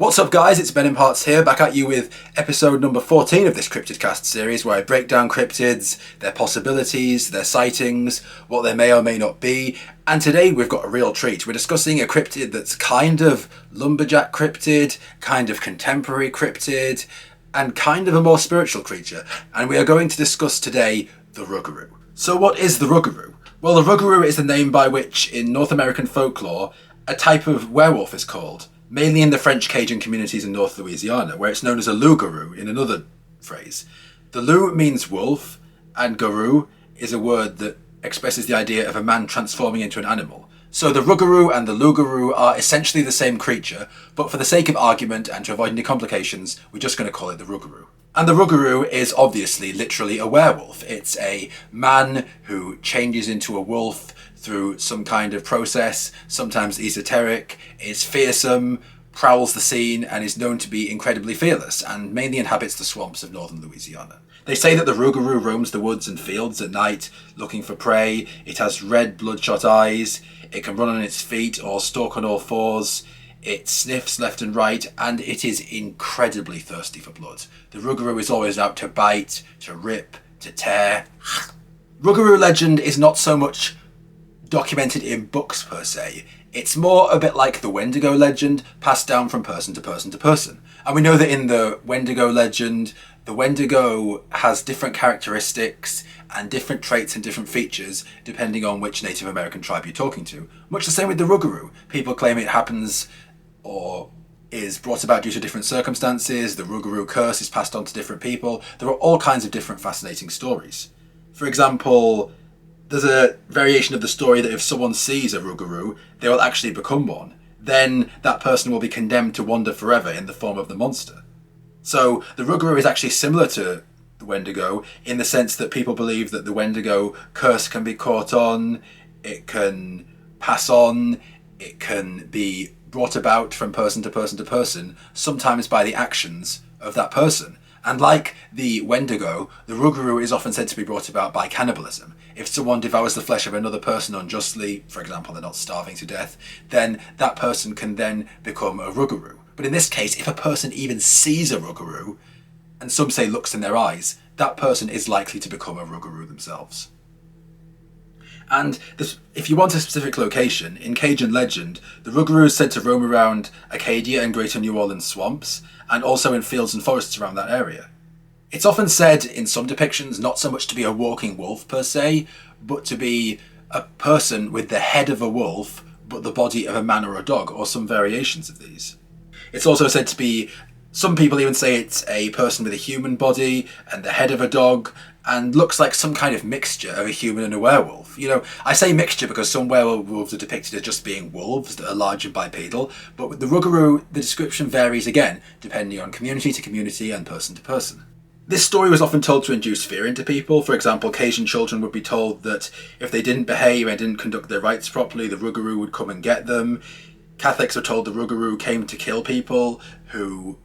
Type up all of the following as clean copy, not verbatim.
What's up guys, it's BenImparts here, back at you with episode number 14 of this Cryptid cast series where I break down cryptids, their possibilities, their sightings, what they may or may not be, and today we've got a real treat. We're discussing a cryptid that's kind of lumberjack cryptid, kind of contemporary cryptid, and kind of a more spiritual creature, and we are going to discuss today the Rougarou. So what is the Rougarou? Well, the Rougarou is the name by which in North American folklore a type of werewolf is called. Mainly in the French Cajun communities in North Louisiana, where it's known as a Lougarou in another phrase. The Lou means wolf, and garou is a word that expresses the idea of a man transforming into an animal. So the Rougarou and the Lougarou are essentially the same creature, but for the sake of argument and to avoid any complications, we're just going to call it the Rougarou. And the Rougarou is obviously literally a werewolf. It's a man who changes into a wolf through some kind of process, sometimes esoteric, is fearsome, prowls the scene, and is known to be incredibly fearless, and mainly inhabits the swamps of northern Louisiana. They say that the Rougarou roams the woods and fields at night, looking for prey. It has red bloodshot eyes, it can run on its feet or stalk on all fours, it sniffs left and right, and it is incredibly thirsty for blood. The Rougarou is always out to bite, to rip, to tear. Rougarou legend is not so much documented in books per se. It's more a bit like the Wendigo legend, passed down from person to person to person. And we know that in the Wendigo legend, the Wendigo has different characteristics and different traits and different features depending on which Native American tribe you're talking to. Much the same with the Rougarou. People claim it happens or is brought about due to different circumstances. The Rougarou curse is passed on to different people. There are all kinds of different fascinating stories. For example, there's a variation of the story that if someone sees a Rougarou, they will actually become one. Then that person will be condemned to wander forever in the form of the monster. So the Rougarou is actually similar to the Wendigo in the sense that people believe that the Wendigo curse can be caught on, it can pass on, it can be brought about from person to person to person, sometimes by the actions of that person. And like the Wendigo, the Rougarou is often said to be brought about by cannibalism. If someone devours the flesh of another person unjustly, for example, they're not starving to death, then that person can then become a Rougarou. But in this case, if a person even sees a Rougarou, and some say looks in their eyes, that person is likely to become a Rougarou themselves. And if you want a specific location, in Cajun legend, the Rougarou is said to roam around Acadia and Greater New Orleans swamps, and also in fields and forests around that area. It's often said in some depictions not so much to be a walking wolf per se, but to be a person with the head of a wolf, but the body of a man or a dog, or some variations of these. It's also said to be, some people even say it's a person with a human body and the head of a dog, and looks like some kind of mixture of a human and a werewolf. You know, I say mixture because some werewolves are depicted as just being wolves that are large and bipedal, but with the Rougarou, the description varies again, depending on community to community and person to person. This story was often told to induce fear into people. For example, Cajun children would be told that if they didn't behave and didn't conduct their rites properly, the Rougarou would come and get them. Catholics were told the Rougarou came to kill people who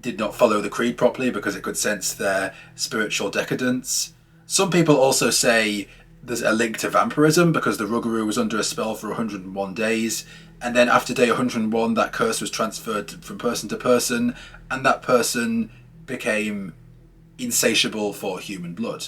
did not follow the creed properly because it could sense their spiritual decadence. Some people also say there's a link to vampirism because the Rougarou was under a spell for 101 days, and then after day 101 that curse was transferred from person to person, and that person became insatiable for human blood.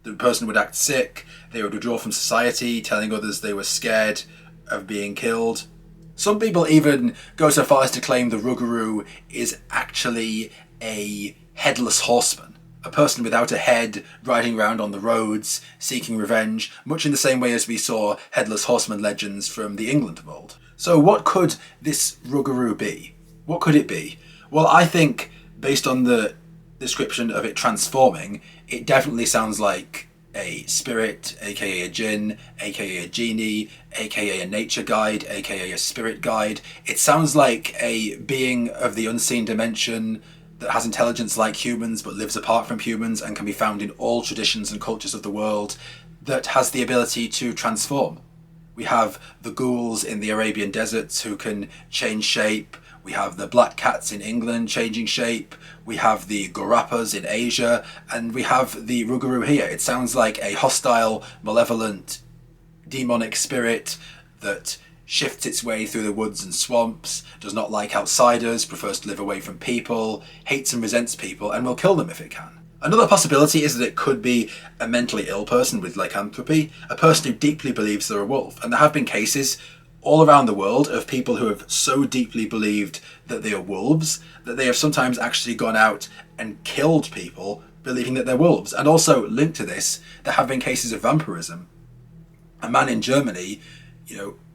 The person would act sick, they would withdraw from society, telling others they were scared of being killed. Some people even go so far as to claim the Rougarou is actually a headless horseman, a person without a head riding around on the roads, seeking revenge, much in the same way as we saw headless horseman legends from the England of old. So what could this Rougarou be? What could it be? Well, I think, based on the description of it transforming, it definitely sounds like a spirit, aka a jinn, aka a genie, aka a nature guide, aka a spirit guide. It sounds like a being of the unseen dimension that has intelligence like humans but lives apart from humans and can be found in all traditions and cultures of the world, that has the ability to transform. We have the ghouls in the Arabian deserts who can change shape. We have the black cats in England changing shape. We have the Gurapas in Asia, and we have the Rougarou here. It sounds like a hostile, malevolent, demonic spirit that shifts its way through the woods and swamps, does not like outsiders, prefers to live away from people, hates and resents people, and will kill them if it can. Another possibility is that it could be a mentally ill person with lycanthropy, a person who deeply believes they're a wolf. And there have been cases all around the world of people who have so deeply believed that they are wolves that they have sometimes actually gone out and killed people believing that they're wolves. And also linked to this, there have been cases of vampirism. A man in Germany,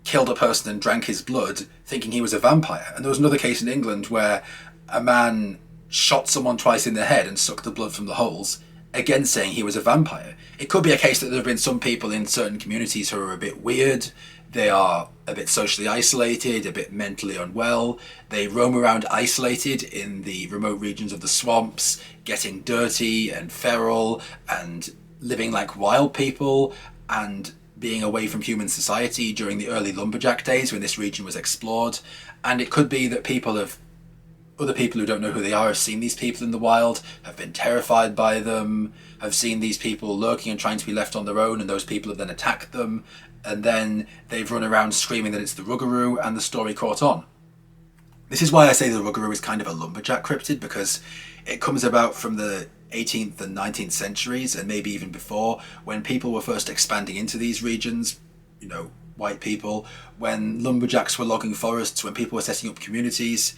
killed a person and drank his blood thinking he was a vampire. And there was another case in England where a man shot someone twice in the head and sucked the blood from the holes, again saying he was a vampire. It could be a case that there have been some people in certain communities who are a bit weird, they are a bit socially isolated, a bit mentally unwell, they roam around isolated in the remote regions of the swamps, getting dirty and feral and living like wild people and being away from human society during the early lumberjack days when this region was explored. And it could be that other people who don't know who they are have seen these people in the wild, have been terrified by them, have seen these people lurking and trying to be left on their own, and those people have then attacked them, and then they've run around screaming that it's the Rougarou, and the story caught on. This is why I say the Rougarou is kind of a lumberjack cryptid, because it comes about from the 18th and 19th centuries, and maybe even before, when people were first expanding into these regions, white people, when lumberjacks were logging forests, when people were setting up communities.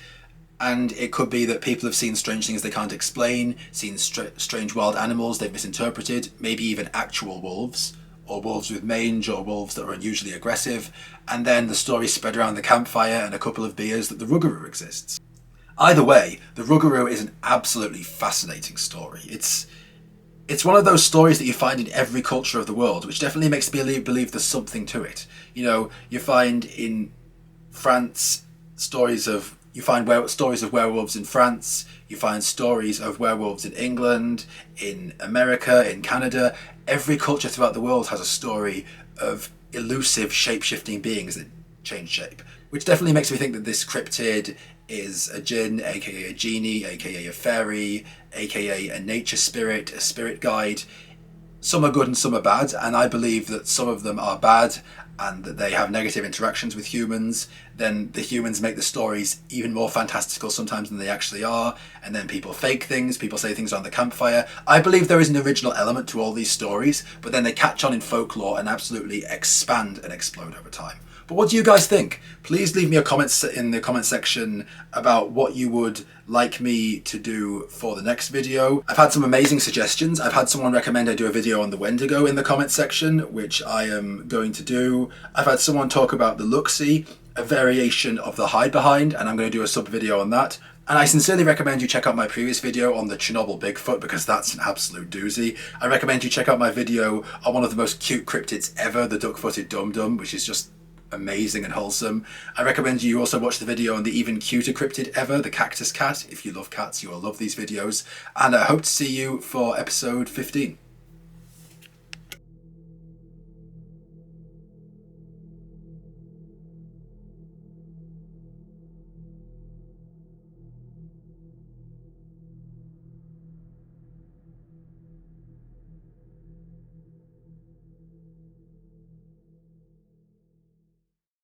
And it could be that people have seen strange things they can't explain, seen strange wild animals they've misinterpreted, maybe even actual wolves, or wolves with mange, or wolves that are unusually aggressive, and then the story spread around the campfire and a couple of beers that the Rougarou exists. Either way, the Rougarou is an absolutely fascinating story. It's one of those stories that you find in every culture of the world, which definitely makes me believe there's something to it. You find in France stories of werewolves in France, you find stories of werewolves in England, in America, in Canada. Every culture throughout the world has a story of elusive shape-shifting beings that change shape, which definitely makes me think that this cryptid is a jinn, aka a genie, aka a fairy, aka a nature spirit, a spirit guide. Some are good and some are bad, and I believe that some of them are bad and that they have negative interactions with humans. Then the humans make the stories even more fantastical sometimes than they actually are, and then people fake things, people say things around the campfire. I believe there is an original element to all these stories, but then they catch on in folklore and absolutely expand and explode over time. But what do you guys think? Please leave me a comment in the comment section about what you would like me to do for the next video. I've had some amazing suggestions. I've had someone recommend I do a video on the Wendigo in the comment section, which I am going to do. I've had someone talk about the Luxie, a variation of the Hide Behind, and I'm going to do a sub video on that. And I sincerely recommend you check out my previous video on the Chernobyl Bigfoot, because that's an absolute doozy. I recommend you check out my video on one of the most cute cryptids ever, the duck-footed dum-dum, which is just amazing and wholesome. I recommend you also watch the video on the even cuter cryptid ever, the cactus cat. If you love cats, you will love these videos. And I hope to see you for episode 15.